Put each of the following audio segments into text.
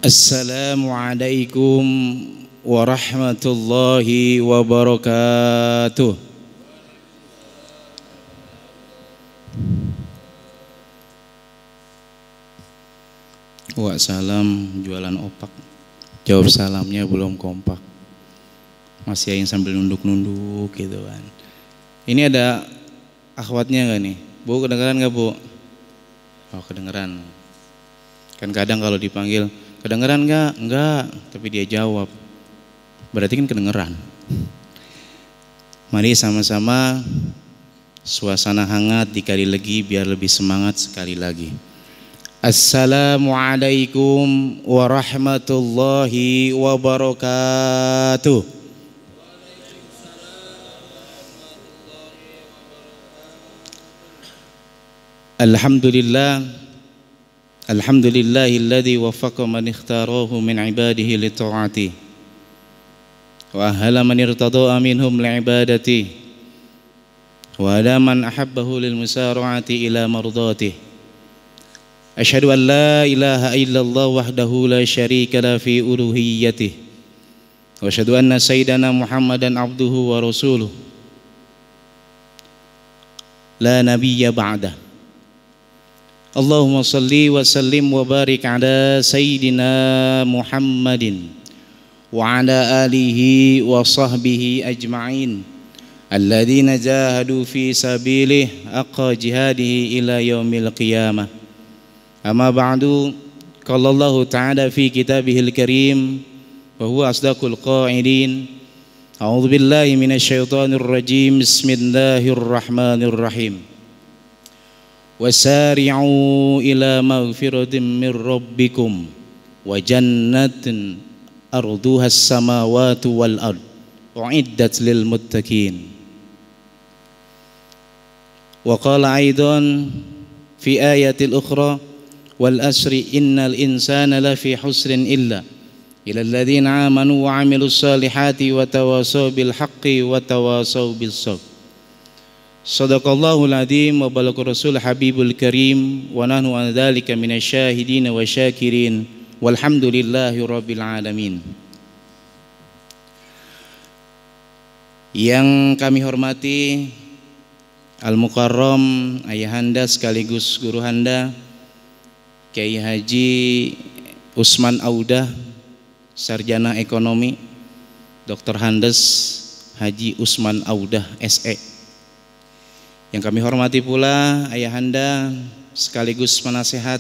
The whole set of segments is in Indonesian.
Assalamualaikum warahmatullahi wabarakatuh. Wah, salam jualan opak. Jawab salamnya belum kompak. Masih yang sambil nunduk-nunduk gitu kan. Ini ada akhwatnya nggak nih? Bu, kedengeran nggak Bu? Oh, kedengeran. Kan kadang kalau dipanggil, kedengeran nggak? Enggak, tapi dia jawab. Berarti kan kedengeran. Mari sama-sama suasana hangat dikali lagi biar lebih semangat sekali lagi. Assalamualaikum warahmatullahi wabarakatuh. Alhamdulillah. Alhamdulillahilladzi waffaqa man ikhtarahu min ibadihi li ta'ati wa ahala man irtada'a minhum li ibadati wa ala man ahabbahu lil musara'ati ila mardati. Asyhadu an la ilaha illallah wahdahu la syarika la fi uluhiyyatihi wa asyhadu anna sayyidana Muhammadan abduhu wa rasuluh la nabiyya ba'dah. Allahumma salli wa sallim wa barik ala Sayyidina Muhammadin wa ala alihi wa sahbihi ajma'in alladhina jahadu fi sabilihi haqqa jihadihi ila yaumil qiyamah. Amma ba'du, qala Allah ta'ala fi kitabihil karim wa huwa asdaqul qa'ilin. A'udzu billahi minasy syaithanir rajim. Bismillahirrahmanirrahim. Wasari'u ila maghfiratin min rabbikum wa jannatin arduha as-samawati wal ard u'iddat lil muttaqin. Wa qala aidan fi ayatil ukhra wal asri innal insana lafi husrin illa ila alladhina amanu wa 'amilus salihati wa tawasaw bil haqqi wa tawasaw bis sabr. Sadaqallahul adzim wa balagha rasul habibul karim wa nahnu an dzalika minasyahidin wa syakirin walhamdulillahi rabbil alamin. Yang kami hormati Al-Mukarram ayahanda sekaligus guru handa Kiai Haji Usman Audah, sarjana ekonomi, Dr. Handes Haji Usman Audah SE. Yang kami hormati pula ayahanda sekaligus penasehat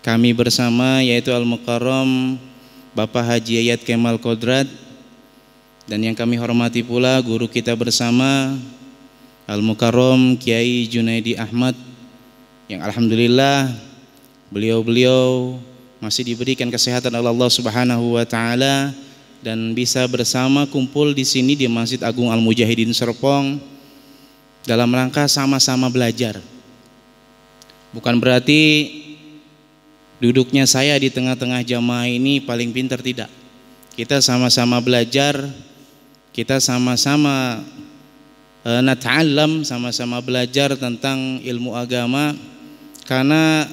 kami bersama, yaitu Al-Mukarram Bapak Haji Yayat Kemal Kodrat. Dan yang kami hormati pula guru kita bersama Al-Mukarram Kiai Junaidi Ahmad, yang alhamdulillah beliau masih diberikan kesehatan oleh Allah Subhanahu wa taala dan bisa bersama kumpul di sini di Masjid Agung Al-Mujahidin Serpong dalam rangka sama-sama belajar. Bukan berarti duduknya saya di tengah-tengah jamaah ini paling pintar, tidak. Kita sama-sama belajar, kita sama-sama nata'allam, sama-sama belajar tentang ilmu agama, karena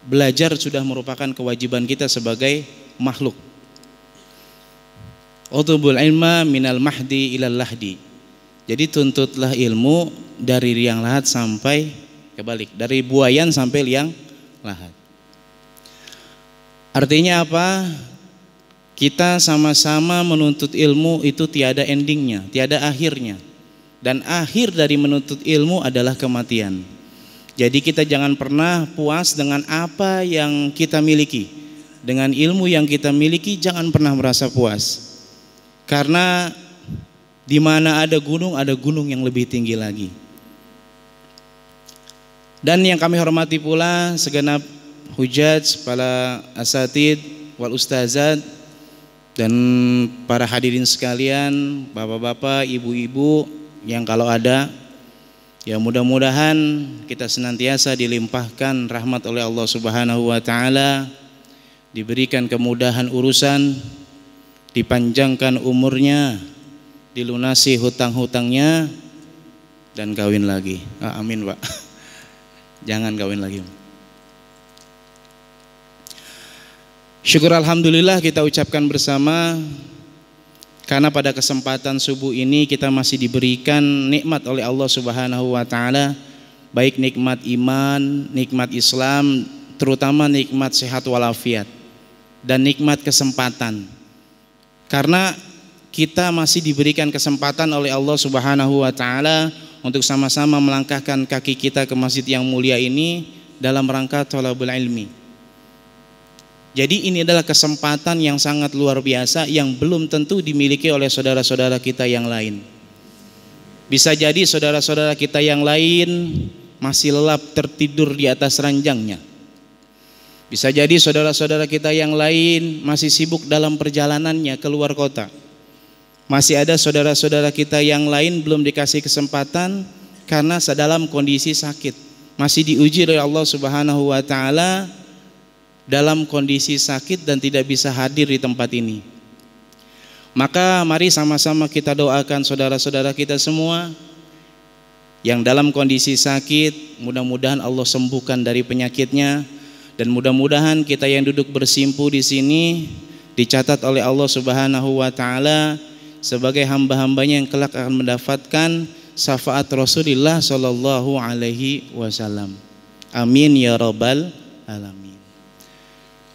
belajar sudah merupakan kewajiban kita sebagai makhluk. Utubul ilma minal mahdi ilal lahdi. Jadi tuntutlah ilmu dari liang lahat sampai kebalik, dari buayan sampai liang lahat. Artinya apa? Kita sama-sama menuntut ilmu itu tiada endingnya, tiada akhirnya. Dan akhir dari menuntut ilmu adalah kematian. Jadi kita jangan pernah puas dengan apa yang kita miliki. Dengan ilmu yang kita miliki jangan pernah merasa puas. Karena di mana ada gunung yang lebih tinggi lagi. Dan yang kami hormati pula segenap hujaj, para asatid wal ustazat, dan para hadirin sekalian, bapak-bapak, ibu-ibu yang kalau ada, ya mudah-mudahan kita senantiasa dilimpahkan rahmat oleh Allah Subhanahu wa taala, diberikan kemudahan urusan, dipanjangkan umurnya, dilunasi hutang-hutangnya, dan kawin lagi. Amin Pak. Jangan kawin lagi. Syukur alhamdulillah kita ucapkan bersama, karena pada kesempatan subuh ini kita masih diberikan nikmat oleh Allah Subhanahu wa taala, baik nikmat iman, nikmat Islam, terutama nikmat sehat walafiat dan nikmat kesempatan. Karena kita masih diberikan kesempatan oleh Allah Subhanahu wa taala untuk sama-sama melangkahkan kaki kita ke masjid yang mulia ini dalam rangka thalabul ilmi. Jadi ini adalah kesempatan yang sangat luar biasa yang belum tentu dimiliki oleh saudara-saudara kita yang lain. Bisa jadi saudara-saudara kita yang lain masih lelap tertidur di atas ranjangnya. Bisa jadi saudara-saudara kita yang lain masih sibuk dalam perjalanannya keluar kota. Masih ada saudara-saudara kita yang lain belum dikasih kesempatan karena dalam kondisi sakit. Masih diuji oleh Allah Subhanahu wa taala dalam kondisi sakit dan tidak bisa hadir di tempat ini. Maka mari sama-sama kita doakan saudara-saudara kita semua yang dalam kondisi sakit, mudah-mudahan Allah sembuhkan dari penyakitnya, dan mudah-mudahan kita yang duduk bersimpu di sini dicatat oleh Allah Subhanahu wa taala sebagai hamba-hambanya yang kelak akan mendapatkan syafaat Rasulullah sallallahu alaihi wasallam. Amin ya rabbal alamin.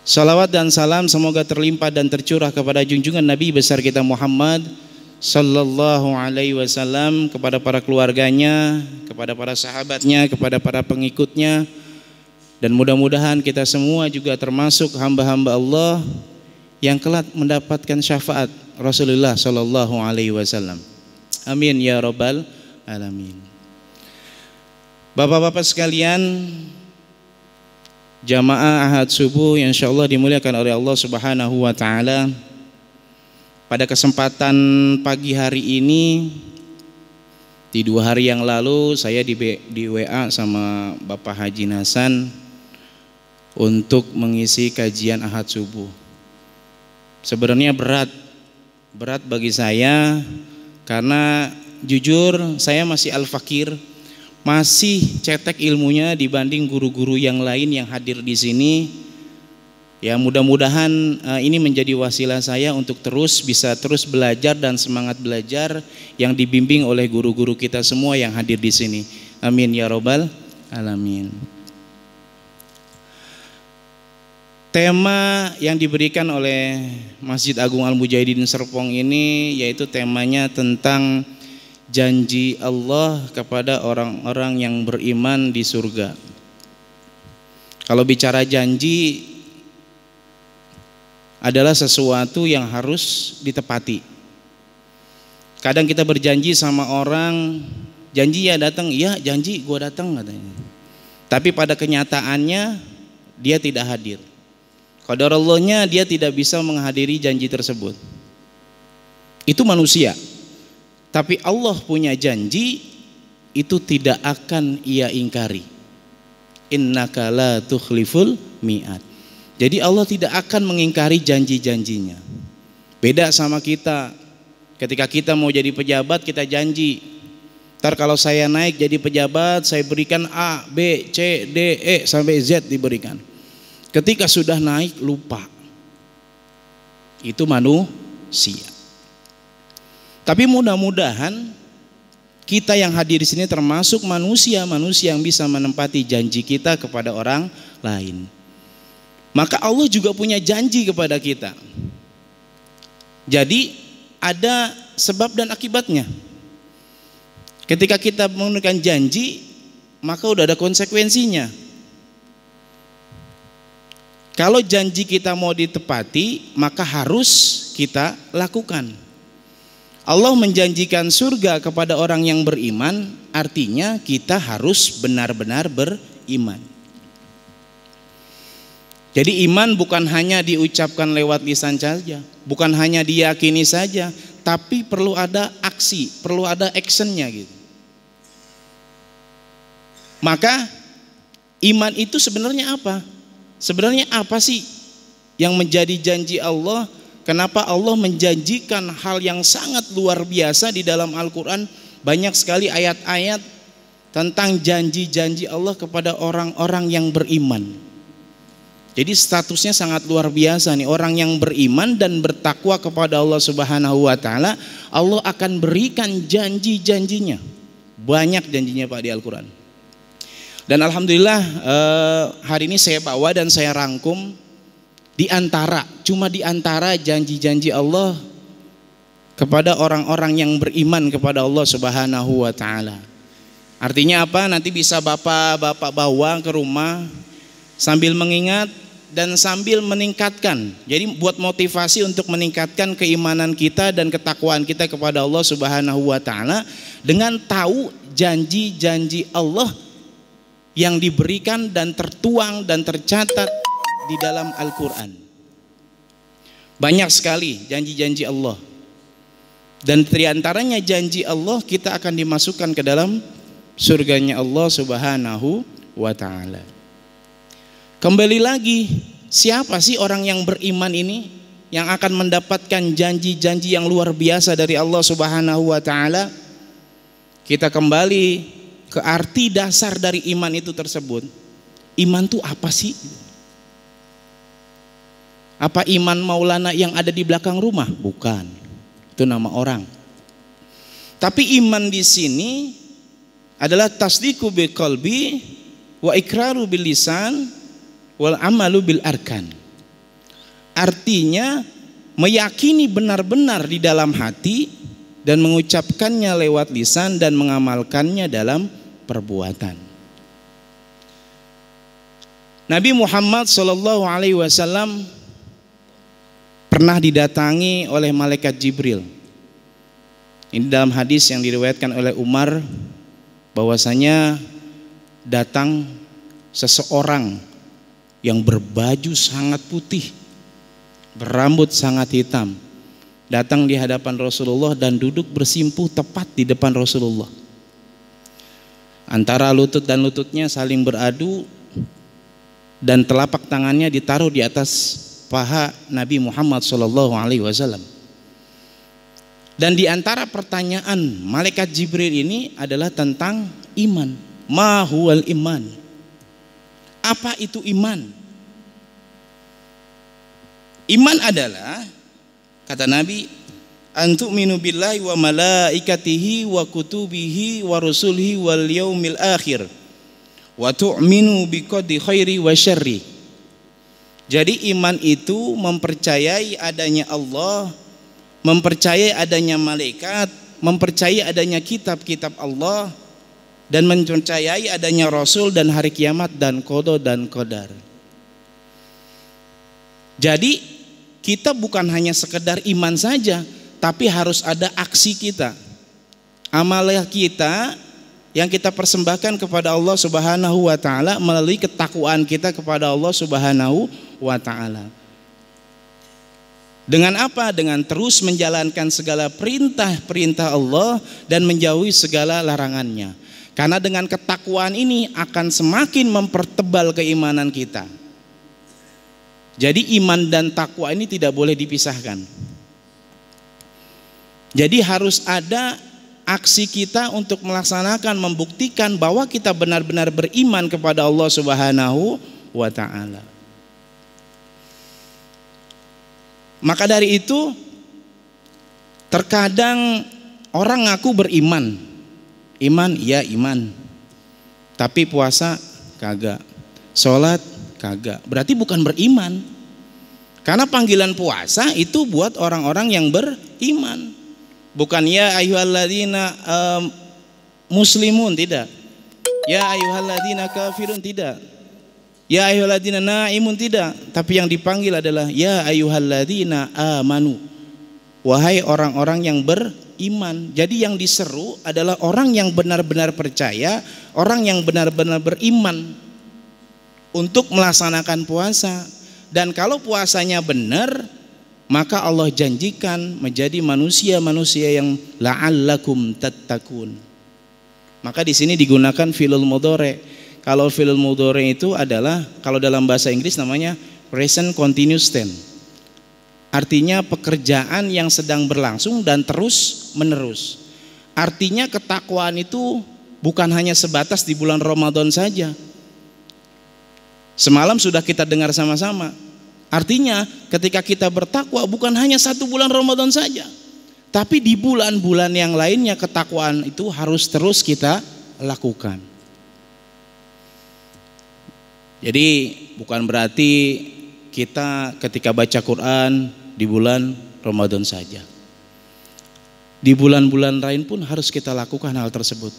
Salawat dan salam semoga terlimpah dan tercurah kepada junjungan Nabi besar kita Muhammad sallallahu alaihi wasallam, kepada para keluarganya, kepada para sahabatnya, kepada para pengikutnya, dan mudah-mudahan kita semua juga termasuk hamba-hamba Allah yang kelak mendapatkan syafaat Rasulullah sallallahu alaihi wasallam. Amin ya rabbal alamin. Bapak-bapak sekalian, jamaah Ahad subuh yang insyaallah dimuliakan oleh Allah Subhanahu wa taala. Pada kesempatan pagi hari ini, di 2 hari yang lalu saya di WA sama Bapak Haji Hasan untuk mengisi kajian Ahad subuh. Sebenarnya berat bagi saya, karena jujur saya masih al-fakir, masih cetek ilmunya dibanding guru-guru yang lain yang hadir di sini. Ya mudah-mudahan ini menjadi wasilah saya untuk bisa terus belajar dan semangat belajar yang dibimbing oleh guru-guru kita semua yang hadir di sini. Amin ya robbal alamin. Tema yang diberikan oleh Masjid Agung Al-Mujahidin Serpong ini yaitu temanya tentang janji Allah kepada orang-orang yang beriman di surga. Kalau bicara janji adalah sesuatu yang harus ditepati. Kadang kita berjanji sama orang, janji ya datang, ya janji gua datang katanya. Tapi pada kenyataannya dia tidak hadir. Qadarallahnya dia tidak bisa menghadiri janji tersebut. Itu manusia. Tapi Allah punya janji, itu tidak akan ia ingkari. Innaka la tukhliful mi'ad. Jadi Allah tidak akan mengingkari janji-janjinya. Beda sama kita. Ketika kita mau jadi pejabat, kita janji, ntar kalau saya naik jadi pejabat, saya berikan A, B, C, D, E sampai Z diberikan. Ketika sudah naik lupa. Itu manusia. Tapi mudah-mudahan kita yang hadir di sini termasuk manusia yang bisa menempati janji kita kepada orang lain. Maka Allah juga punya janji kepada kita. Jadi ada sebab dan akibatnya. Ketika kita menggunakan janji, maka udah ada konsekuensinya. Kalau janji kita mau ditepati, maka harus kita lakukan. Allah menjanjikan surga kepada orang yang beriman, artinya kita harus benar-benar beriman. Jadi iman bukan hanya diucapkan lewat lisan saja, bukan hanya diyakini saja, tapi perlu ada aksi, perlu ada actionnya gitu. Maka iman itu sebenarnya apa? Sebenarnya apa sih yang menjadi janji Allah? Kenapa Allah menjanjikan hal yang sangat luar biasa di dalam Al-Quran? Banyak sekali ayat-ayat tentang janji-janji Allah kepada orang-orang yang beriman. Jadi statusnya sangat luar biasa nih, orang yang beriman dan bertakwa kepada Allah Subhanahu wa taala, Allah akan berikan janji-janjinya. Banyak janjinya Pak di Al-Qur'an. Dan alhamdulillah hari ini saya bawa dan saya rangkum di antara janji-janji Allah kepada orang-orang yang beriman kepada Allah Subhanahu wa taala. Artinya apa? Nanti bisa Bapak bawa ke rumah sambil mengingat dan sambil meningkatkan. Jadi buat motivasi untuk meningkatkan keimanan kita dan ketakwaan kita kepada Allah Subhanahu wa taala dengan tahu janji-janji Allah yang diberikan dan tertuang dan tercatat di dalam Al-Qur'an. Banyak sekali janji-janji Allah. Dan di antaranya janji Allah, kita akan dimasukkan ke dalam surganya Allah Subhanahu wa taala. Kembali lagi, siapa sih orang yang beriman ini yang akan mendapatkan janji-janji yang luar biasa dari Allah Subhanahu wa taala? Kita kembali ke arti dasar dari iman itu tersebut. Iman itu apa sih? Apa iman Maulana yang ada di belakang rumah? Bukan. Itu nama orang. Tapi iman di sini adalah tasdiqu bil qalbi wa iqraru bil lisan wal amalu bil arkan. Artinya meyakini benar-benar di dalam hati dan mengucapkannya lewat lisan dan mengamalkannya dalam perbuatan. Nabi Muhammad SAW pernah didatangi oleh malaikat Jibril. Ini dalam hadis yang diriwayatkan oleh Umar, bahwasanya datang seseorang yang berbaju sangat putih, berambut sangat hitam, datang di hadapan Rasulullah dan duduk bersimpuh tepat di depan Rasulullah. Antara lutut dan lututnya saling beradu dan telapak tangannya ditaruh di atas paha Nabi Muhammad SAW. Dan di antara pertanyaan malaikat Jibril ini adalah tentang iman. Ma huwal iman? Apa itu iman? Iman adalah, kata Nabi, antu'minu billahi wa malaikatihi wa kutubihi wa rusulihi wal yaumil akhir wa tu'minu biqadri khairi wa syarri. Jadi iman itu mempercayai adanya Allah, mempercayai adanya malaikat, mempercayai adanya kitab-kitab Allah, dan mempercayai adanya Rasul dan hari kiamat dan qada dan qadar. Jadi kita bukan hanya sekedar iman saja, tapi harus ada aksi kita, amalan kita yang kita persembahkan kepada Allah Subhanahu wa taala melalui ketakwaan kita kepada Allah Subhanahu wa taala. Dengan apa? Dengan terus menjalankan segala perintah-perintah Allah dan menjauhi segala larangannya. Karena dengan ketakwaan ini akan semakin mempertebal keimanan kita. Jadi iman dan takwa ini tidak boleh dipisahkan. Jadi harus ada aksi kita untuk melaksanakan, membuktikan bahwa kita benar-benar beriman kepada Allah Subhanahu wa taala. Maka dari itu terkadang orang ngaku beriman. Iman, ya iman. Tapi puasa kagak. Sholat kagak. Berarti bukan beriman. Karena panggilan puasa itu buat orang-orang yang beriman. Bukan ya ayyuhalladzina muslimun, tidak. Ya ayyuhalladzina kafirun, tidak. Ya ayyuhalladzina naimun, tidak. Tapi yang dipanggil adalah ya ayyuhalladzina amanu. Wahai orang-orang yang beriman. Jadi yang diseru adalah orang yang benar-benar percaya, orang yang benar-benar beriman untuk melaksanakan puasa. Dan kalau puasanya benar, maka Allah janjikan menjadi manusia-manusia yang la'allakum tattaqun. Maka di sini digunakan fi'lul mudhari. Kalau fi'lul mudhari itu adalah, kalau dalam bahasa Inggris namanya present continuous tense. Artinya pekerjaan yang sedang berlangsung dan terus menerus. Artinya ketakwaan itu bukan hanya sebatas di bulan Ramadan saja. Semalam sudah kita dengar sama-sama. Artinya ketika kita bertakwa bukan hanya 1 bulan Ramadan saja, tapi di bulan-bulan yang lainnya ketakwaan itu harus terus kita lakukan. Jadi bukan berarti kita ketika baca Quran di bulan Ramadan saja. Di bulan-bulan lain pun harus kita lakukan hal tersebut.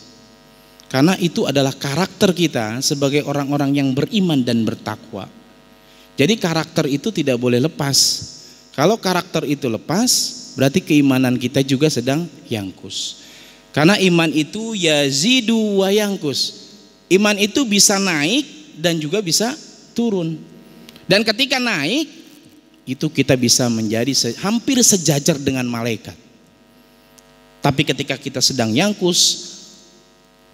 Karena itu adalah karakter kita sebagai orang-orang yang beriman dan bertakwa. Jadi karakter itu tidak boleh lepas. Kalau karakter itu lepas, berarti keimanan kita juga sedang yangkus. Karena iman itu yazidu wa yangkus. Iman itu bisa naik dan juga bisa turun. Dan ketika naik, itu kita bisa menjadi hampir sejajar dengan malaikat. Tapi ketika kita sedang yangkus,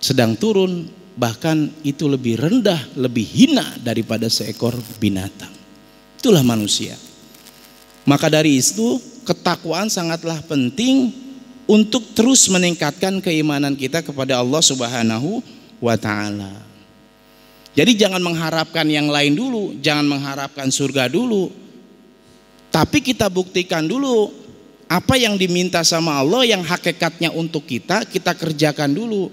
sedang turun, bahkan itu lebih rendah, lebih hina daripada seekor binatang. Itulah manusia. Maka dari itu ketakwaan sangatlah penting untuk terus meningkatkan keimanan kita kepada Allah Subhanahu wa ta'ala. Jadi jangan mengharapkan yang lain dulu, jangan mengharapkan surga dulu, tapi kita buktikan dulu apa yang diminta sama Allah yang hakikatnya untuk kita kerjakan dulu,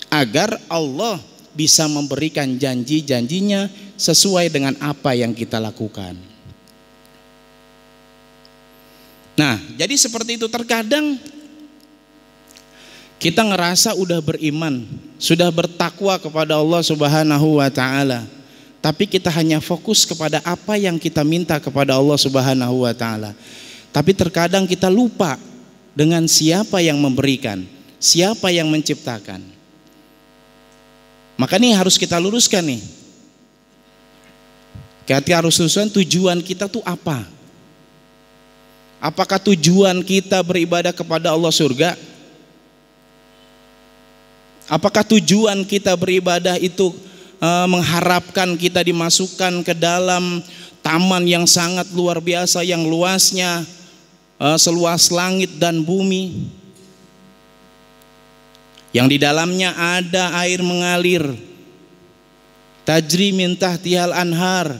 agar Allah bisa memberikan janji-janjinya sesuai dengan apa yang kita lakukan. Nah, jadi seperti itu. Terkadang kita ngerasa udah beriman, sudah bertakwa kepada Allah Subhanahu wa ta'ala, tapi kita hanya fokus kepada apa yang kita minta kepada Allah Subhanahu wa ta'ala. Tapi terkadang kita lupa dengan siapa yang memberikan, siapa yang menciptakan. Maka ini harus kita luruskan nih. Kita harus luruskan tujuan kita tuh apa? Apakah tujuan kita beribadah kepada Allah surga? Apakah tujuan kita beribadah itu mengharapkan kita dimasukkan ke dalam taman yang sangat luar biasa, yang luasnya seluas langit dan bumi, yang di dalamnya ada air mengalir, tajri min tahtihal anhar,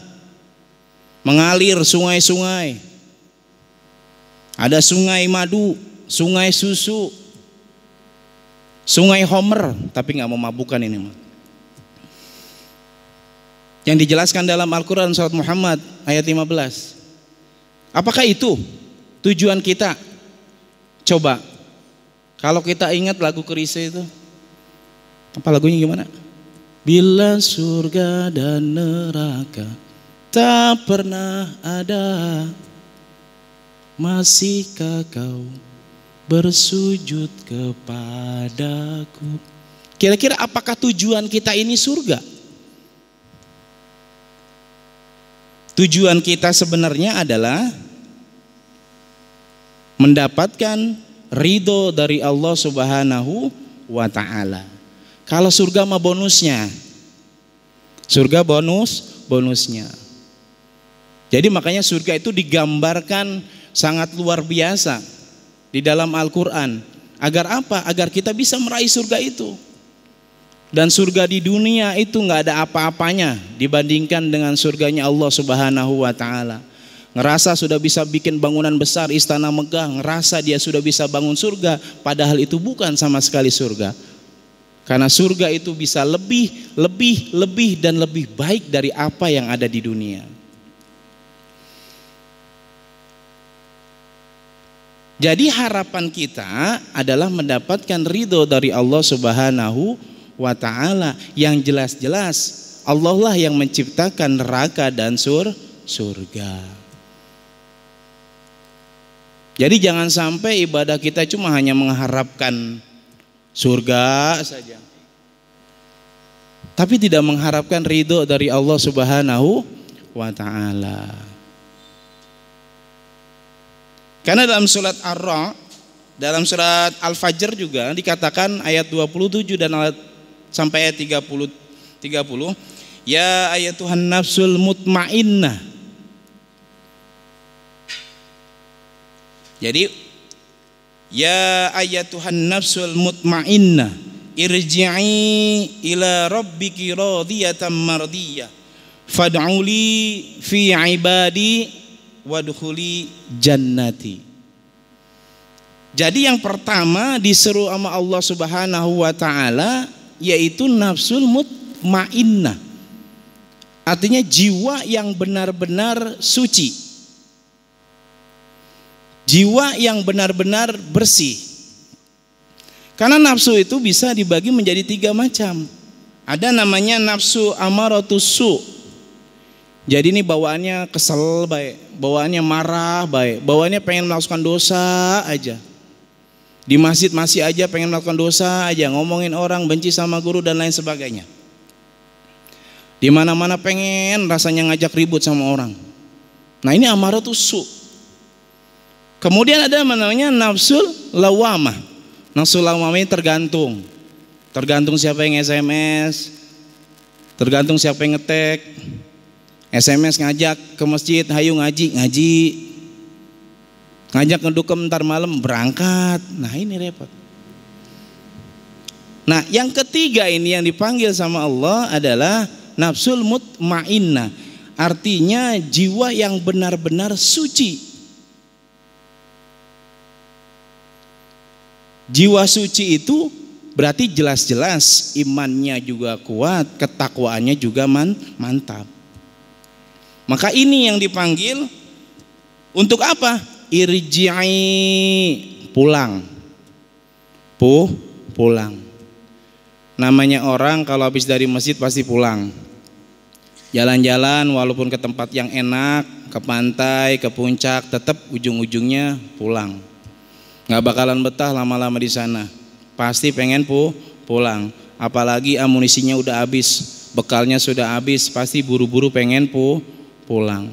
mengalir sungai-sungai, ada sungai madu, sungai susu, sungai Homer, tapi nggak mau mabukan ini mah. Yang dijelaskan dalam Al-Quran surat Muhammad ayat 15. Apakah itu tujuan kita? Coba, kalau kita ingat lagu Chrisye itu, apa lagunya gimana? Bila surga dan neraka tak pernah ada, masihkah kau bersujud kepadaku? Kira-kira apakah tujuan kita ini surga? Tujuan kita sebenarnya adalah mendapatkan ridho dari Allah Subhanahu wa ta'ala. Kalau surga mah bonusnya. Surga bonusnya. Jadi makanya surga itu digambarkan sangat luar biasa di dalam Al-Quran. Agar apa? Agar kita bisa meraih surga itu. Dan surga di dunia itu nggak ada apa-apanya dibandingkan dengan surganya Allah Subhanahu wa ta'ala. Ngerasa sudah bisa bikin bangunan besar, istana megah, ngerasa dia sudah bisa bangun surga, padahal itu bukan sama sekali surga. Karena surga itu bisa lebih dan lebih baik dari apa yang ada di dunia. Jadi harapan kita adalah mendapatkan ridho dari Allah Subhanahu wa ta'ala. Yang jelas-jelas Allah lah yang menciptakan neraka dan surga. Jadi jangan sampai ibadah kita cuma hanya mengharapkan surga saja, tapi tidak mengharapkan ridho dari Allah Subhanahu wa ta'ala. Karena dalam surat Ar-Ra, dalam surat Al-Fajr juga dikatakan ayat 27 dan sampai ayat 30, ya ayatuhan nafsul mutmainnah. Jadi ya ayatuhan nafsul mutmainnah irji'i ila rabbiki radiyatan mardiyah Fad'uli fi ibadi wadkhuli jannati. Jadi yang pertama disuruh sama Allah Subhanahu wa taala yaitu nafsul mutmainnah. Artinya jiwa yang benar-benar suci. Jiwa yang benar-benar bersih. Karena nafsu itu bisa dibagi menjadi 3 macam. Ada namanya nafsu amaratus su. Jadi ini bawaannya kesel baik, bawaannya marah baik, bawaannya pengen melakukan dosa aja. Di masjid masih aja pengen melakukan dosa aja, ngomongin orang, benci sama guru dan lain sebagainya. Di mana-mana pengen rasanya ngajak ribut sama orang. Nah ini amaratus su. Kemudian ada namanya nafsul lawamah. Nafsul lawamah ini tergantung. Tergantung siapa yang SMS, tergantung siapa yang ngetek. SMS ngajak ke masjid, hayu ngaji, ngajak ngedukem ntar malam berangkat. Nah ini repot. Nah yang ketiga ini yang dipanggil sama Allah adalah nafsul mutmainnah. Artinya jiwa yang benar-benar suci. Jiwa suci itu berarti jelas-jelas imannya juga kuat, ketakwaannya juga mantap. Maka ini yang dipanggil untuk apa? Irji'i, pulang. Pulang. Namanya orang kalau habis dari masjid pasti pulang. Jalan-jalan walaupun ke tempat yang enak, ke pantai, ke puncak, tetap ujung-ujungnya pulang. Nggak bakalan betah lama-lama di sana. Pasti pengen pulang. Apalagi amunisinya udah habis, bekalnya sudah habis, pasti buru-buru pengen pulang.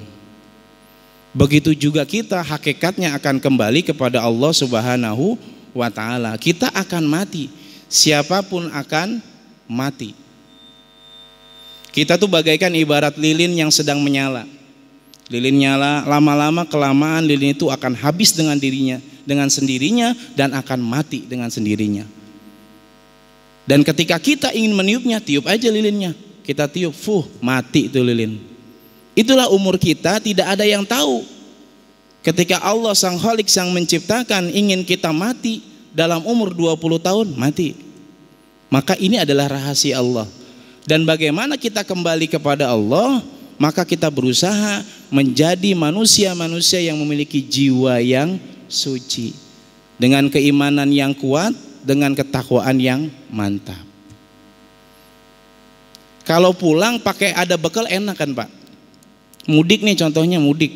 Begitu juga kita hakikatnya akan kembali kepada Allah Subhanahu wa taala. Kita akan mati. Siapapun akan mati. Kita tuh bagaikan ibarat lilin yang sedang menyala. Lilin nyala, lama-lama kelamaan lilin itu akan habis dengan dirinya, dengan sendirinya, dan akan mati dengan sendirinya. Dan ketika kita ingin meniupnya, tiup aja lilinnya. Kita tiup, mati itu lilin. Itulah umur kita, tidak ada yang tahu. Ketika Allah Sang Khalik, Sang Menciptakan ingin kita mati dalam umur 20 tahun, mati. Maka ini adalah rahasia Allah. Dan bagaimana kita kembali kepada Allah? Maka kita berusaha menjadi manusia-manusia yang memiliki jiwa yang suci, dengan keimanan yang kuat, dengan ketakwaan yang mantap. Kalau pulang pakai ada bekal enak kan Pak? Mudik nih contohnya, mudik.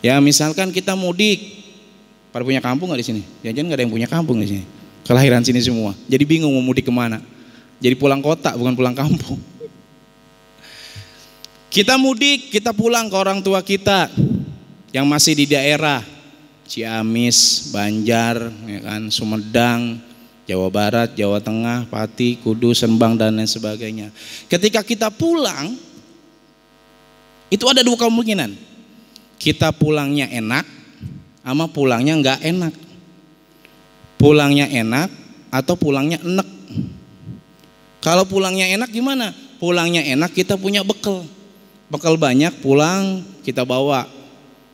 Ya misalkan kita mudik, pada punya kampung nggak di sini? Jangan-jangan nggak ada yang punya kampung di sini. Kelahiran sini semua. Jadi bingung mau mudik kemana. Jadi pulang kota bukan pulang kampung. Kita mudik, kita pulang ke orang tua kita yang masih di daerah Ciamis, Banjar, ya kan, Sumedang, Jawa Barat, Jawa Tengah, Pati, Kudus, Rembang dan lain sebagainya. Ketika kita pulang, itu ada 2 kemungkinan. Kita pulangnya enak, sama pulangnya nggak enak. Pulangnya enak atau pulangnya enek. Kalau pulangnya enak gimana? Pulangnya enak kita punya bekal. Bekal banyak, pulang kita bawa.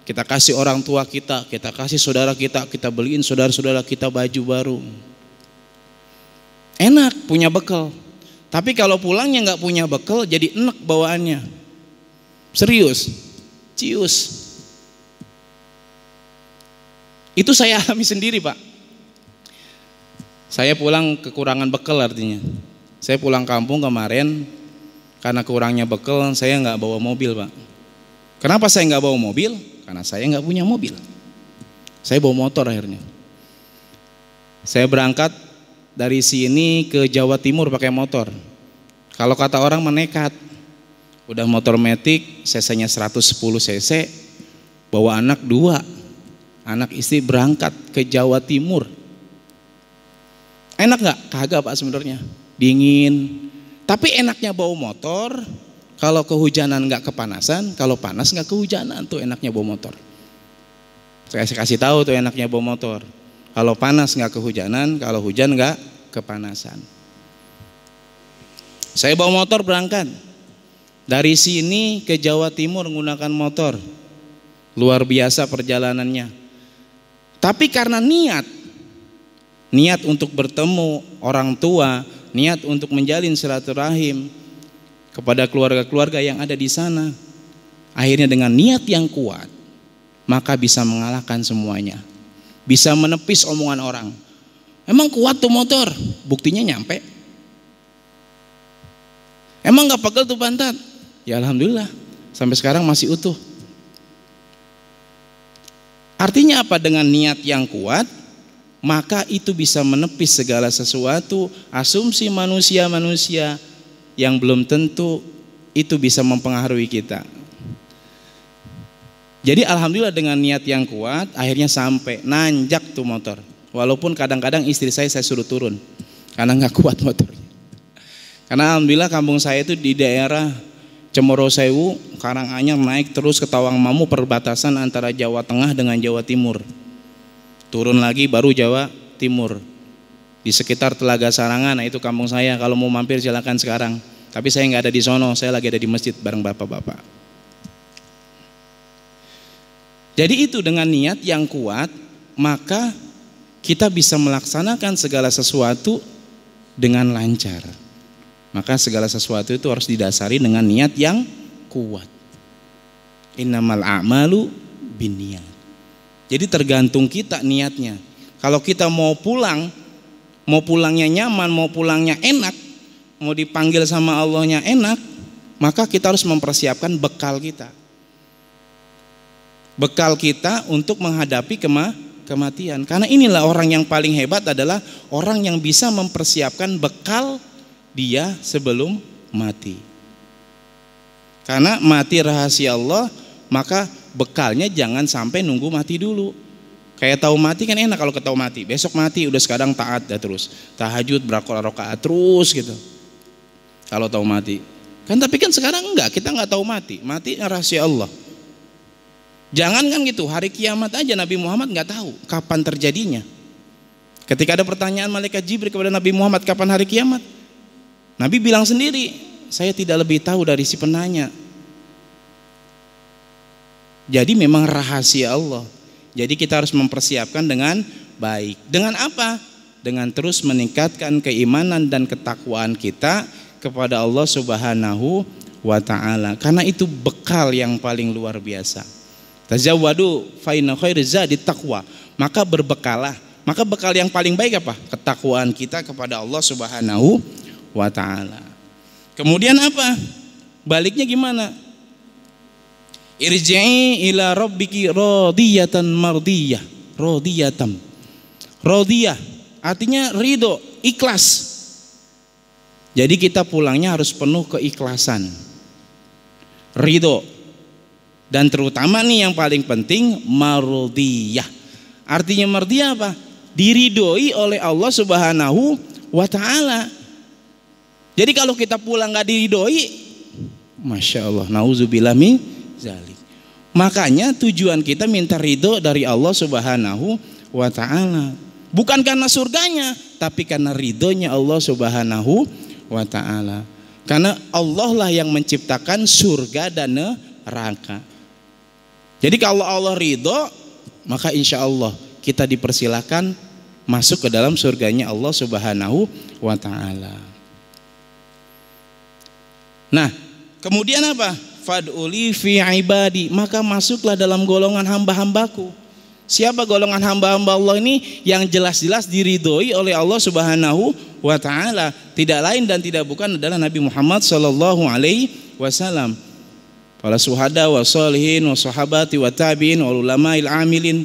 Kita kasih orang tua kita kasih saudara kita beliin saudara-saudara kita baju baru. Enak punya bekal. Tapi kalau pulangnya nggak punya bekal, jadi enek bawaannya. Serius, cius. Itu saya alami sendiri Pak. Saya pulang kekurangan bekal artinya. Saya pulang kampung kemarin karena kurangnya bekal, saya nggak bawa mobil Pak. Kenapa saya nggak bawa mobil? Karena saya nggak punya mobil. Saya bawa motor akhirnya. Saya berangkat dari sini ke Jawa Timur pakai motor. Kalau kata orang menekat. Udah motor matic, cc-nya 110 cc, bawa anak 2. Anak istri berangkat ke Jawa Timur. Enak nggak? Kagak Pak sebenarnya. Dingin. Tapi enaknya bawa motor, kalau kehujanan nggak kepanasan, kalau panas nggak kehujanan, tuh enaknya bawa motor. Saya kasih tahu tuh enaknya bawa motor. Kalau panas nggak kehujanan, kalau hujan nggak kepanasan. Saya bawa motor berangkat. Dari sini ke Jawa Timur menggunakan motor. Luar biasa perjalanannya. Tapi karena niat untuk bertemu orang tua, niat untuk menjalin silaturahim kepada keluarga-keluarga yang ada di sana, akhirnya dengan niat yang kuat, maka bisa mengalahkan semuanya. Bisa menepis omongan orang. Emang kuat tuh motor? Buktinya nyampe. Emang gak pegel tuh pantat? Ya alhamdulillah, sampai sekarang masih utuh. Artinya apa? Dengan niat yang kuat, maka itu bisa menepis segala sesuatu, asumsi manusia-manusia yang belum tentu itu bisa mempengaruhi kita. Jadi alhamdulillah dengan niat yang kuat, akhirnya sampai nanjak tuh motor. Walaupun kadang-kadang istri saya suruh turun karena nggak kuat motornya. Karena alhamdulillah kampung saya itu di daerah Cemorosewu, Karanganyar, naik terus ke Tawangmangu, perbatasan antara Jawa Tengah dengan Jawa Timur. Turun lagi baru Jawa Timur. Di sekitar Telaga Sarangan, nah itu kampung saya. Kalau mau mampir silakan sekarang. Tapi saya nggak ada di sono, saya lagi ada di masjid bareng bapak-bapak. Jadi itu dengan niat yang kuat, maka kita bisa melaksanakan segala sesuatu dengan lancar. Maka segala sesuatu itu harus didasari dengan niat yang kuat. Innamal a'malu binniyat. Jadi tergantung kita niatnya. Kalau kita mau pulang, mau pulangnya nyaman, mau pulangnya enak, mau dipanggil sama Allahnya enak, maka kita harus mempersiapkan bekal kita. Bekal kita untuk menghadapi kematian. Karena inilah orang yang paling hebat adalah orang yang bisa mempersiapkan bekal dia sebelum mati. Karena mati rahasia Allah, maka bekalnya jangan sampai nunggu mati dulu. Kayak tahu mati kan enak kalau ketahu mati. Besok mati udah sekarang taat dah terus. Tahajud berapa rakaat terus gitu. Kalau tahu mati. Kan tapi kan sekarang enggak, kita enggak tahu mati. Mati rahasia Allah. Jangan kan gitu, hari kiamat aja Nabi Muhammad enggak tahu kapan terjadinya. Ketika ada pertanyaan malaikat Jibril kepada Nabi Muhammad kapan hari kiamat, Nabi bilang sendiri, saya tidak lebih tahu dari si penanya. Jadi memang rahasia Allah. Jadi kita harus mempersiapkan dengan baik. Dengan apa? Dengan terus meningkatkan keimanan dan ketakwaan kita kepada Allah Subhanahu wa ta'ala. Karena itu bekal yang paling luar biasa. Tazawwadu fa inna khairaz zadi taqwa. Maka berbekalah. Maka bekal yang paling baik apa? Ketakwaan kita kepada Allah Subhanahu wa ta'ala. Kemudian apa? Baliknya gimana? Irji'i ila rabbiki radiyatan mardiyah. Radiyah artinya ridho, ikhlas. Jadi kita pulangnya harus penuh keikhlasan, ridho. Dan terutama nih yang paling penting mardiyah. Artinya mardiyah apa? Diridhoi oleh Allah Subhanahu wa ta'ala. Jadi kalau kita pulang gak diridhoi, Masya Allah, na'udzubillah min zalik. Makanya tujuan kita minta ridho dari Allah Subhanahu wa ta'ala. Bukan karena surganya, tapi karena ridhonya Allah Subhanahu wa ta'ala. Karena Allah lah yang menciptakan surga dan neraka. Jadi kalau Allah ridho, maka insya Allah kita dipersilakan masuk ke dalam surganya Allah Subhanahu wa ta'ala. Nah, kemudian apa? Fad'uli fi ibadi, maka masuklah dalam golongan hamba-hambaku. Siapa golongan hamba-hamba Allah ini? Yang jelas-jelas diridhoi oleh Allah Subhanahu wa ta'ala. Tidak lain dan tidak bukan adalah Nabi Muhammad sallallahu alaihi wasallam. Para suhada wa sholihin wa sahabati wa tabi'in wa ulama'il amilin.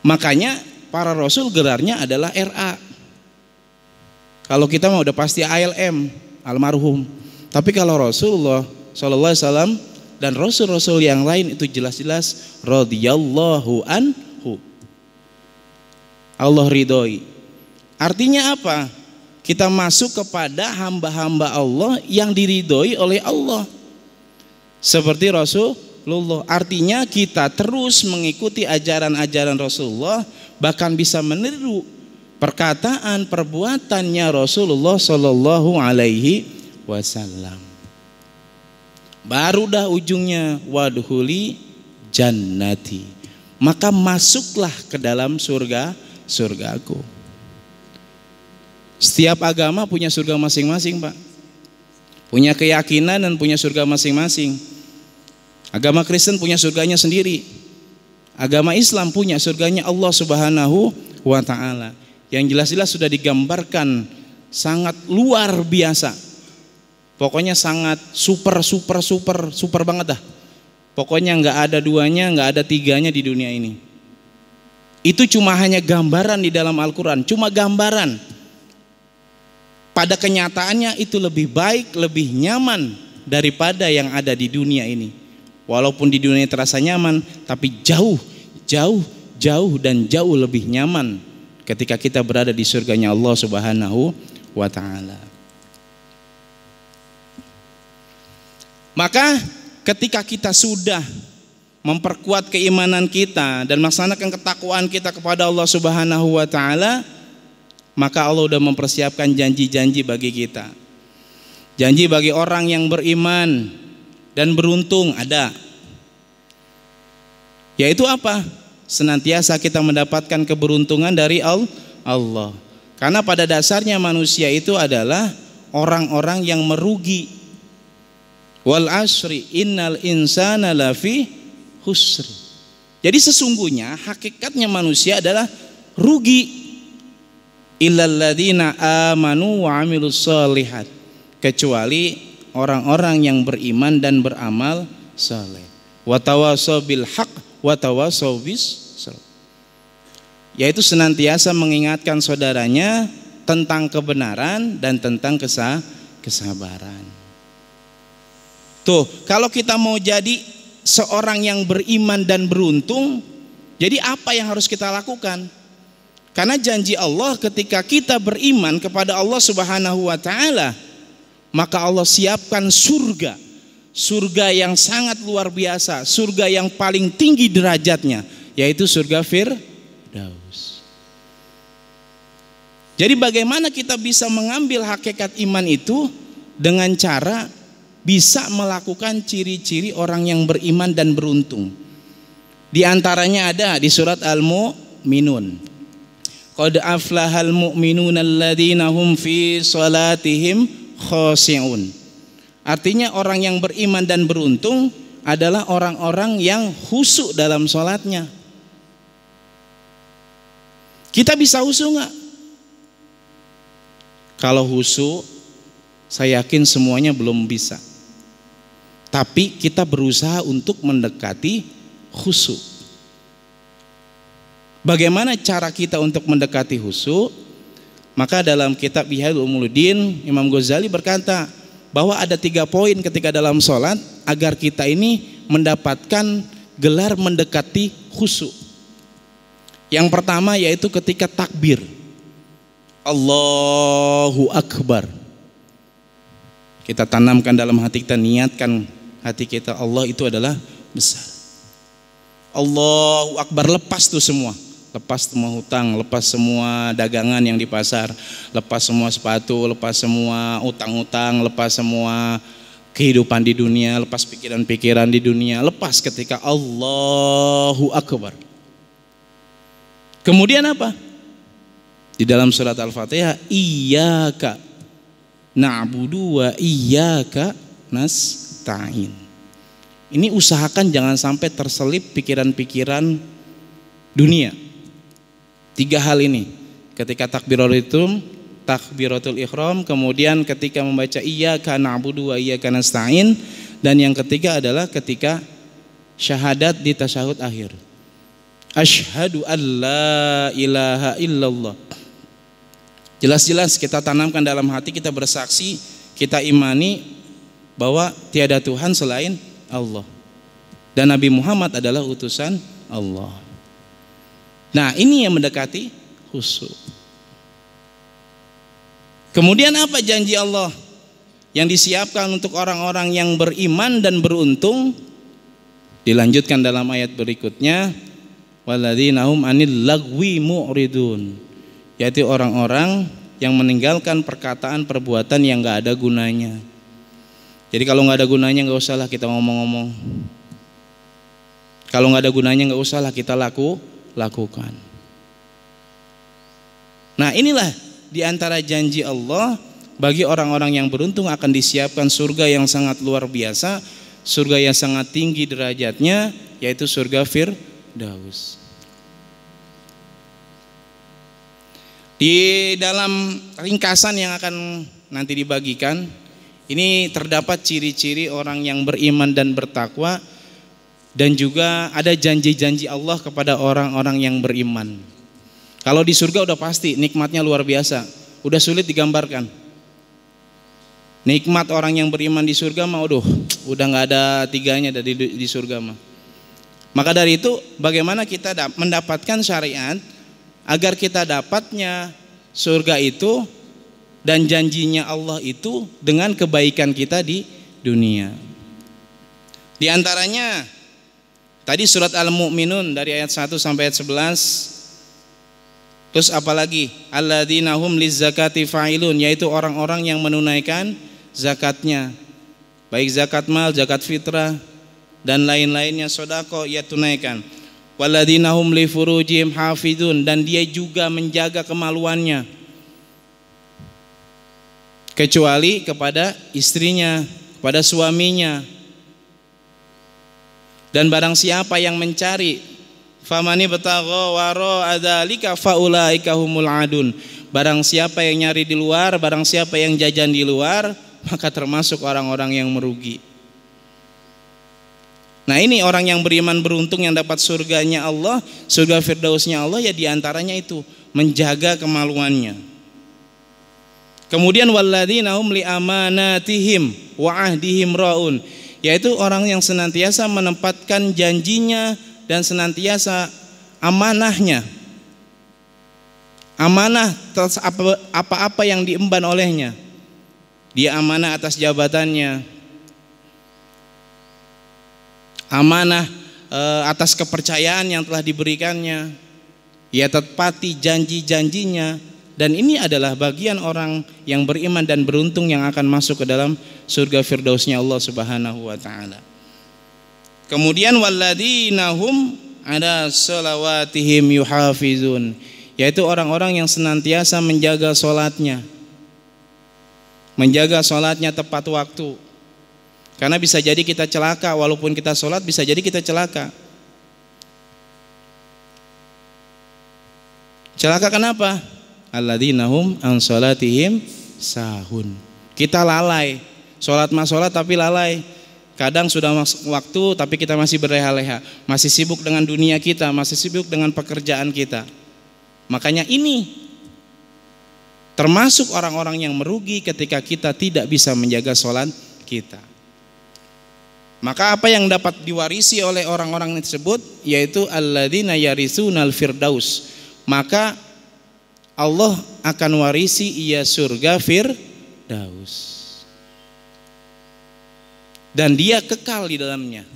Makanya para rasul gelarnya adalah RA. Kalau kita mah udah pasti ALM, almarhum. Tapi kalau Rasulullah sallallahu alaihi wasallam dan rasul-rasul yang lain itu jelas-jelas radhiyallahu anhu. Allah ridhoi. Artinya apa? Kita masuk kepada hamba-hamba Allah yang diridhoi oleh Allah. Seperti Rasulullah. Artinya kita terus mengikuti ajaran-ajaran Rasulullah, bahkan bisa meniru perkataan perbuatannya Rasulullah sallallahu alaihi wasallam. Baru dah ujungnya wadkhuli jannati. Maka masuklah ke dalam surgaku. Setiap agama punya surga masing-masing, Pak. Punya keyakinan dan punya surga masing-masing. Agama Kristen punya surganya sendiri. Agama Islam punya surganya Allah Subhanahu wa ta'ala. Yang jelas-jelas sudah digambarkan sangat luar biasa. Pokoknya sangat super banget dah. Pokoknya nggak ada duanya, nggak ada tiganya di dunia ini. Itu cuma hanya gambaran di dalam Al-Quran, cuma gambaran. Pada kenyataannya itu lebih baik, lebih nyaman daripada yang ada di dunia ini. Walaupun di dunia terasa nyaman, tapi jauh dan jauh lebih nyaman ketika kita berada di surganya Allah Subhanahu wa ta'ala. Maka ketika kita sudah memperkuat keimanan kita dan melaksanakan ketakwaan kita kepada Allah Subhanahu wa ta'ala, maka Allah sudah mempersiapkan janji-janji bagi kita. Janji bagi orang yang beriman dan beruntung ada. Yaitu apa? Senantiasa kita mendapatkan keberuntungan dari Allah. Karena pada dasarnya manusia itu adalah orang-orang yang merugi. Wal asri innal insana lafi husri. Jadi sesungguhnya hakikatnya manusia adalah rugi. Illal ladzina amanu wa amilus shalihat. Kecuali orang-orang yang beriman dan beramal saleh. Wa tawassaw bil haqq wa tawassaw bis sabr. Yaitu senantiasa mengingatkan saudaranya tentang kebenaran dan tentang kesabaran. Tuh, kalau kita mau jadi seorang yang beriman dan beruntung, jadi apa yang harus kita lakukan? Karena janji Allah ketika kita beriman kepada Allah Subhanahu wa ta'ala, maka Allah siapkan surga. Surga yang sangat luar biasa, surga yang paling tinggi derajatnya, yaitu surga Firdaus. Jadi bagaimana kita bisa mengambil hakikat iman itu? Dengan cara bisa melakukan ciri-ciri orang yang beriman dan beruntung. Di antaranya ada di surat Al-Mu'minun. Qad aflahal mu'minuna alladzina hum fi salatihim khashi'un. Artinya orang yang beriman dan beruntung adalah orang-orang yang khusyuk dalam salatnya. Kita bisa khusyuk enggak? Kalau khusyuk, saya yakin semuanya belum bisa. Tapi kita berusaha untuk mendekati khusyuk. Bagaimana cara kita untuk mendekati khusyuk? Maka dalam kitab Ihya Ulumuddin, Imam Ghazali berkata bahwa ada 3 poin ketika dalam sholat agar kita ini mendapatkan gelar mendekati khusyuk. Yang pertama yaitu ketika takbir, Allahu Akbar. Kita tanamkan dalam hati kita, niatkan hati kita, Allah itu adalah besar. Allahu Akbar, lepas tuh semua. Lepas semua hutang, lepas semua dagangan yang di pasar, lepas semua sepatu, lepas semua utang-utang, lepas semua kehidupan di dunia, lepas pikiran-pikiran di dunia, lepas ketika Allahu Akbar. Kemudian apa? Di dalam surat Al-Fatihah, iyyaka na'budu wa iyyaka nasta'in. Ini usahakan jangan sampai terselip pikiran-pikiran dunia. 3 hal ini, ketika takbiratul ihram, kemudian ketika membaca iyyaka na'budu wa iyyaka nasta'in, dan yang ketiga adalah ketika syahadat di tasyahud akhir. Asyhadu an la ilaha illallah. Jelas-jelas kita tanamkan dalam hati, kita bersaksi, kita imani bahwa tiada Tuhan selain Allah dan Nabi Muhammad adalah utusan Allah. Nah, ini yang mendekati khusyuk. Kemudian apa janji Allah yang disiapkan untuk orang-orang yang beriman dan beruntung? Dilanjutkan dalam ayat berikutnya, walladzina hum anil lagwi mu'ridun, yaitu orang-orang yang meninggalkan perkataan perbuatan yang gak ada gunanya. Jadi kalau nggak ada gunanya nggak usahlah kita ngomong-ngomong. Kalau nggak ada gunanya nggak usahlah kita lakukan. Nah inilah diantara janji Allah bagi orang-orang yang beruntung akan disiapkan surga yang sangat luar biasa, surga yang sangat tinggi derajatnya, yaitu surga Firdaus. Di dalam ringkasan yang akan nanti dibagikan, ini terdapat ciri-ciri orang yang beriman dan bertakwa, dan juga ada janji-janji Allah kepada orang-orang yang beriman. Kalau di surga udah pasti nikmatnya luar biasa, udah sulit digambarkan. Nikmat orang yang beriman di surga mah udah nggak ada tiganya di surga mah. Maka dari itu bagaimana kita mendapatkan syariat agar kita dapatnya surga itu dan janjinya Allah itu dengan kebaikan kita di dunia. Di antaranya tadi surat Al-Mu'minun dari ayat 1 sampai ayat 11. Terus apalagi? Alladzina hum lizzakati fa'ilun, yaitu orang-orang yang menunaikan zakatnya. Baik zakat mal, zakat fitrah dan lain-lainnya, sedekah ia tunaikan. Walladzina hum li furujihim hafizun, dan dia juga menjaga kemaluannya kecuali kepada istrinya, kepada suaminya. Dan barang siapa yang mencari famani batagha wara adzalika faulaika humul adun, barang siapa yang nyari di luar, barang siapa yang jajan di luar, maka termasuk orang-orang yang merugi. Nah ini orang yang beriman beruntung yang dapat surganya Allah, surga Firdausnya Allah, ya diantaranya itu menjaga kemaluannya. Kemudian walladzina hum li amanatihim wa ahdihim raun, yaitu orang yang senantiasa menempatkan janjinya dan senantiasa amanahnya. Amanah atas apa-apa yang diemban olehnya. Dia amanah atas jabatannya, amanah atas kepercayaan yang telah diberikannya. Ia tepati janji-janjinya, dan ini adalah bagian orang yang beriman dan beruntung yang akan masuk ke dalam surga Firdausnya Allah Subhanahu wa taala. Kemudian walladzina hum ala sholawatihim yuhafizun, yaitu orang-orang yang senantiasa menjaga sholatnya. Menjaga sholatnya tepat waktu. Karena bisa jadi kita celaka, walaupun kita sholat bisa jadi kita celaka. Celaka kenapa? Alladzina hum an sholatihim sahun. Kita lalai, sholat mah sholat tapi lalai. Kadang sudah masuk waktu tapi kita masih berleha-leha, masih sibuk dengan dunia kita, masih sibuk dengan pekerjaan kita. Makanya ini termasuk orang-orang yang merugi ketika kita tidak bisa menjaga sholat kita. Maka apa yang dapat diwarisi oleh orang-orang tersebut yaitu alladzina yarisunal firdaus. Maka Allah akan warisi ia surga Firdaus, dan dia kekal di dalamnya.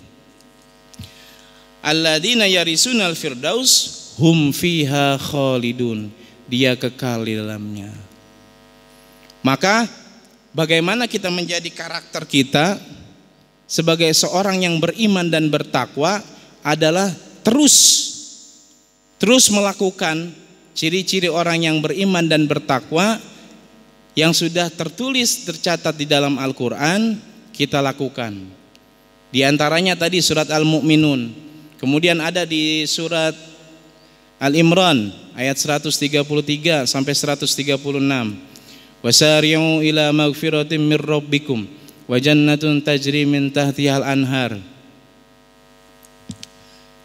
Alladzina yarisunal firdaus hum fiha khalidun, dia kekal di dalamnya. Maka bagaimana kita menjadi karakter kita sebagai seorang yang beriman dan bertakwa adalah terus melakukan ciri-ciri orang yang beriman dan bertakwa yang sudah tercatat di dalam Al-Quran, kita lakukan. Di antaranya tadi surat Al-Mu'minun, kemudian ada di surat Al-Imran ayat 133 sampai 136. Wasari'u ila magfiratin mir rabbikum wa jannatun tajri min tahtihal anhar.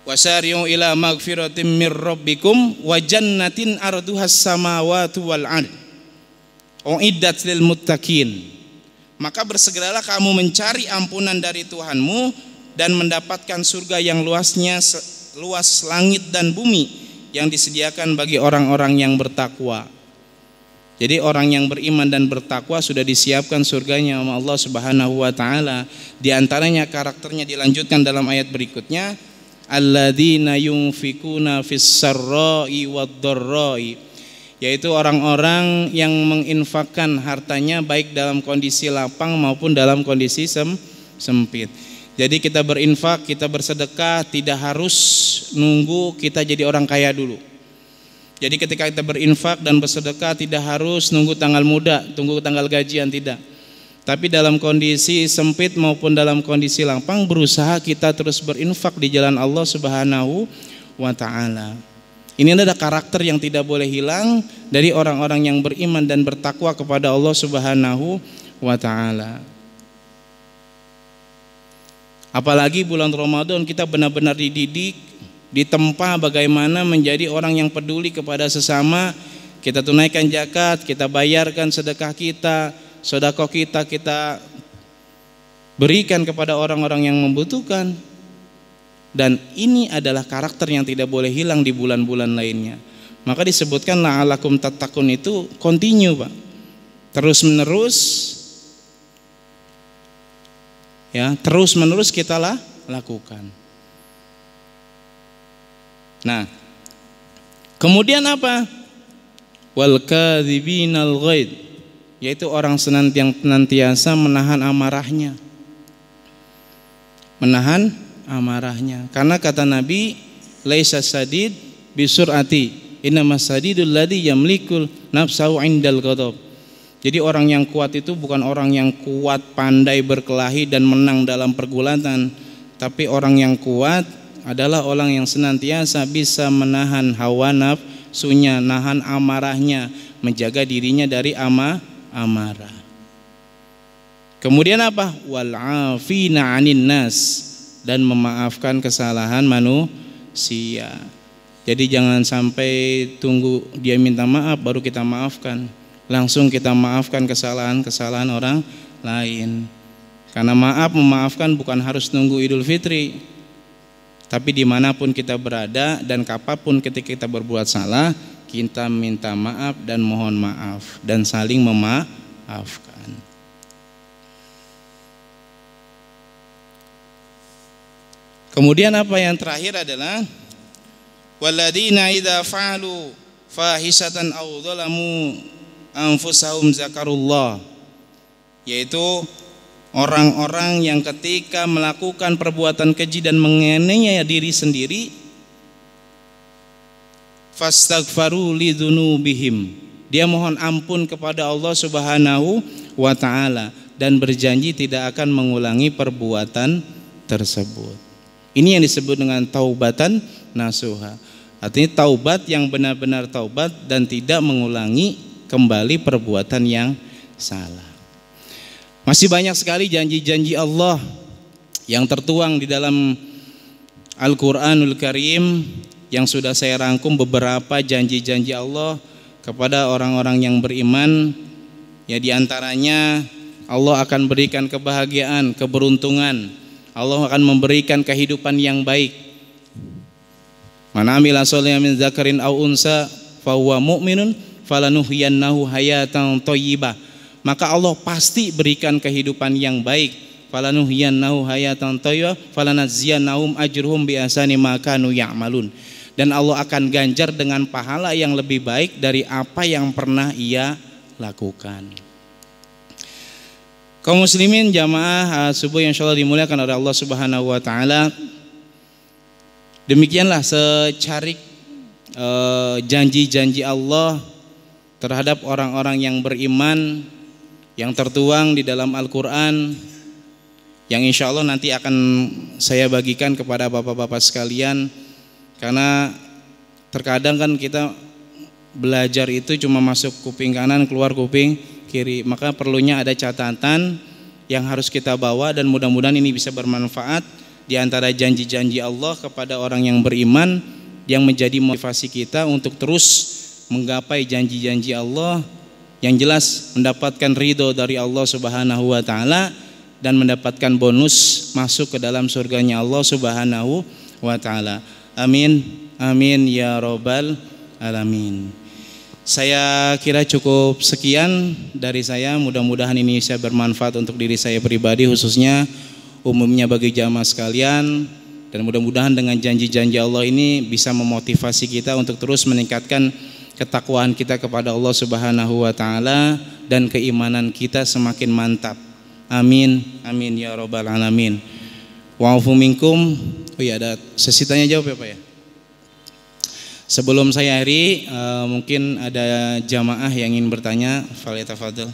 Wasari'u ila magfiratin mir rabbikum wa jannatin arduhas samawati wal ard uiddat lil muttaqin. Maka bersegeralah kamu mencari ampunan dari Tuhanmu dan mendapatkan surga yang luasnya luas langit dan bumi yang disediakan bagi orang-orang yang bertakwa. Jadi orang yang beriman dan bertakwa sudah disiapkan surganya oleh Allah Subhanahu wa taala. Di antaranya karakternya dilanjutkan dalam ayat berikutnya, alladzina yunfikuna fis sarra'i wad dharra'i, yaitu orang-orang yang menginfakkan hartanya baik dalam kondisi lapang maupun dalam kondisi sempit. Jadi kita berinfak, kita bersedekah tidak harus nunggu kita jadi orang kaya dulu. Jadi ketika kita berinfak dan bersedekah tidak harus nunggu tanggal muda, tunggu tanggal gajian, tidak. Tapi dalam kondisi sempit maupun dalam kondisi lapang berusaha kita terus berinfak di jalan Allah Subhanahu wa ta'ala. Ini adalah karakter yang tidak boleh hilang dari orang-orang yang beriman dan bertakwa kepada Allah Subhanahu wa ta'ala. Apalagi bulan Ramadan kita benar-benar dididik, ditempa bagaimana menjadi orang yang peduli kepada sesama. Kita tunaikan zakat, kita bayarkan sedekah kita, sedekah kita berikan kepada orang-orang yang membutuhkan. Dan ini adalah karakter yang tidak boleh hilang di bulan-bulan lainnya. Maka disebutkan la'alakum tattaqun itu continue, Pak. Terus menerus ya, terus menerus kita lakukan. Nah, kemudian apa? Wal kadzibinal ghaid, yaitu orang yang senantiasa menahan amarahnya. Menahan amarahnya. Karena kata Nabi, laisa sadid bisurati, innamas sadidul ladzi yamlikul nafsahu indal ghadab. Jadi orang yang kuat itu bukan orang yang kuat pandai berkelahi dan menang dalam pergulatan, tapi orang yang kuat adalah orang yang senantiasa bisa menahan hawa nafsunya, nahan amarahnya, menjaga dirinya dari amarah. Kemudian apa? Wal 'afina 'anin nas, dan memaafkan kesalahan manusia. Jadi jangan sampai tunggu dia minta maaf baru kita maafkan. Langsung kita maafkan kesalahan-kesalahan orang lain. Karena memaafkan bukan harus nunggu Idul Fitri, tapi dimanapun kita berada dan kapanpun ketika kita berbuat salah, kita minta maaf dan mohon maaf dan saling memaafkan. Kemudian apa yang terakhir adalah walladzina idza fa'alu fahisatan aw dzalamu anfusahum zakarullah, yaitu orang-orang yang ketika melakukan perbuatan keji dan menganiaya diri sendiri, fastaghfaru lidzunubihim, dia mohon ampun kepada Allah Subhanahu wa ta'ala dan berjanji tidak akan mengulangi perbuatan tersebut. Ini yang disebut dengan taubatan nasuha. Artinya taubat yang benar-benar taubat dan tidak mengulangi kembali perbuatan yang salah. Masih banyak sekali janji-janji Allah yang tertuang di dalam Al-Quranul Karim, yang sudah saya rangkum beberapa janji-janji Allah kepada orang-orang yang beriman. Ya, diantaranya Allah akan berikan kebahagiaan, keberuntungan. Allah akan memberikan kehidupan yang baik. Man amila sholihan min dzakarin aw unsa fa huwa mu'minun falanuhyiyannahu hayatan thayyibah. Maka Allah pasti berikan kehidupan yang baik. Falanuhyiyannahu hayatan thayyibah falanajziyannahum ajruhum bi ahsani ma kanu ya'malun. Dan Allah akan ganjar dengan pahala yang lebih baik dari apa yang pernah ia lakukan. Kaum muslimin jamaah subuh yang insyaallah dimuliakan oleh Allah Subhanahu wa ta'ala, demikianlah secarik janji-janji Allah terhadap orang-orang yang beriman yang tertuang di dalam Al-Quran, yang insya Allah nanti akan saya bagikan kepada bapak-bapak sekalian. Karena terkadang kan kita belajar itu cuma masuk kuping kanan keluar kuping kiri, maka perlunya ada catatan yang harus kita bawa, dan mudah-mudahan ini bisa bermanfaat di antara janji-janji Allah kepada orang yang beriman, yang menjadi motivasi kita untuk terus menggapai janji-janji Allah, yang jelas mendapatkan ridho dari Allah Subhanahu wa ta'ala dan mendapatkan bonus masuk ke dalam surganya Allah Subhanahu wa ta'ala. Amin, amin ya robbal alamin. Saya kira cukup sekian dari saya. Mudah-mudahan ini bisa bermanfaat untuk diri saya pribadi, khususnya umumnya bagi jamaah sekalian. Dan mudah-mudahan dengan janji-janji Allah ini bisa memotivasi kita untuk terus meningkatkan ketakwaan kita kepada Allah Subhanahu wa taala dan keimanan kita semakin mantap. Amin amin ya rabbal alamin. Wa'afu minkum. Oh ya, ada sesi tanya jawab ya Pak ya. Sebelum saya akhiri, mungkin ada jamaah yang ingin bertanya, falyatafadhal.